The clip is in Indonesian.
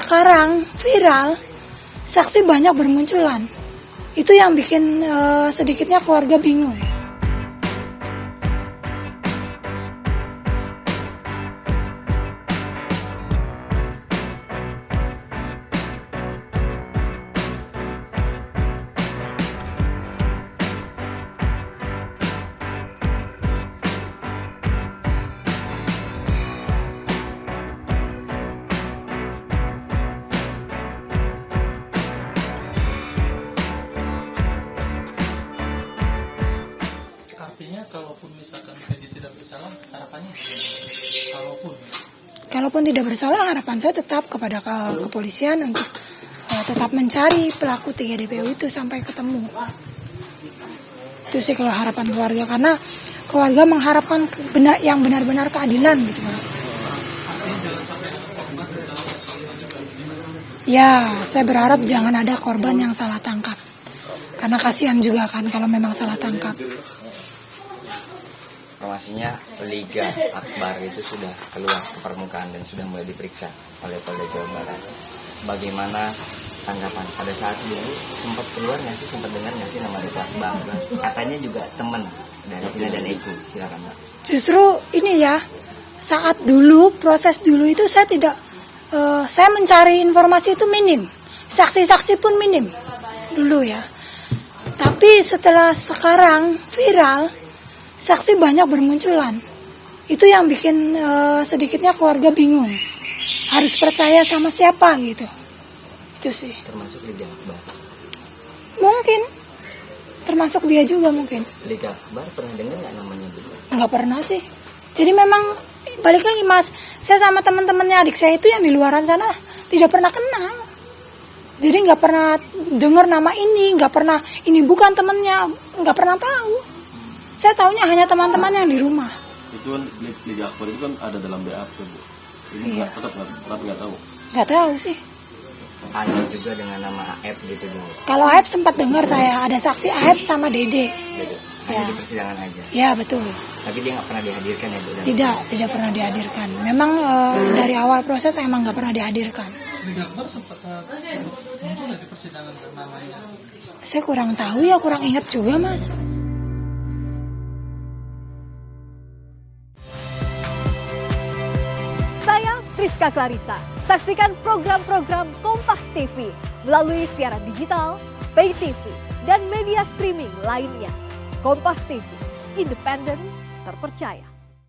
sekarang viral, saksi banyak bermunculan. Itu yang bikin sedikitnya keluarga bingung. Artinya kalaupun misalkan Peggy tidak bersalah, harapannya kalaupun tidak bersalah, harapan saya tetap kepada kepolisian untuk tetap mencari pelaku 3 DPO itu sampai ketemu. Itu sih kalau harapan keluarga, karena keluarga mengharapkan yang benar-benar keadilan gitu. artinya jangan sampai ada korban dalam kasus ini juga. Ya, saya berharap jangan ada korban yang salah tangkap. Karena kasihan juga kan kalau memang salah tangkap. Informasinya Liga Akbar itu sudah keluar ke permukaan dan sudah mulai diperiksa oleh Polda Jawa Barat. Bagaimana tanggapan pada saat dulu sempat keluar nggak sih, sempat dengar nggak sih nama Liga Akbar? Katanya juga teman dari Vina dan Eki. Silakan Mbak. Justru ini ya, saat dulu proses dulu itu saya mencari informasi itu minim, saksi-saksi pun minim dulu ya. Tapi setelah sekarang viral, saksi banyak bermunculan. Itu yang bikin sedikitnya keluarga bingung. Harus percaya sama siapa gitu. Itu sih. Termasuk Liga Akbar. Mungkin. Termasuk dia juga mungkin. Liga Akbar pernah dengar nggak namanya dulu? Nggak pernah sih. Jadi memang balik lagi Mas, saya sama teman-temannya adik saya itu yang di luaran sana tidak pernah kenal. Jadi nggak pernah dengar nama ini, nggak pernah ini bukan temennya, nggak pernah tahu. Saya taunya hanya teman-teman yang di rumah. Itu kan Liga Akbar itu kan ada dalam BAP, Bu. Ini Iya. tetap nggak tahu. Nggak tahu sih. Ada juga dengan nama AF gitu dulu. Kalau Aep sempat dengar saya ada saksi Aep sama Dede. Gitu. Hanya Ya. di persidangan aja. Ya betul. Tapi dia nggak pernah dihadirkan ya, Bu? Tidak pernah dihadirkan. Memang dari awal proses emang nggak pernah dihadirkan. Liga Akbar sempat muncul di persidangan namanya. Saya kurang tahu ya, kurang ingat juga Mas. Saya Friska Clarissa. Saksikan program-program Kompas TV melalui siaran digital, pay TV, dan media streaming lainnya. Kompas TV, independen, terpercaya.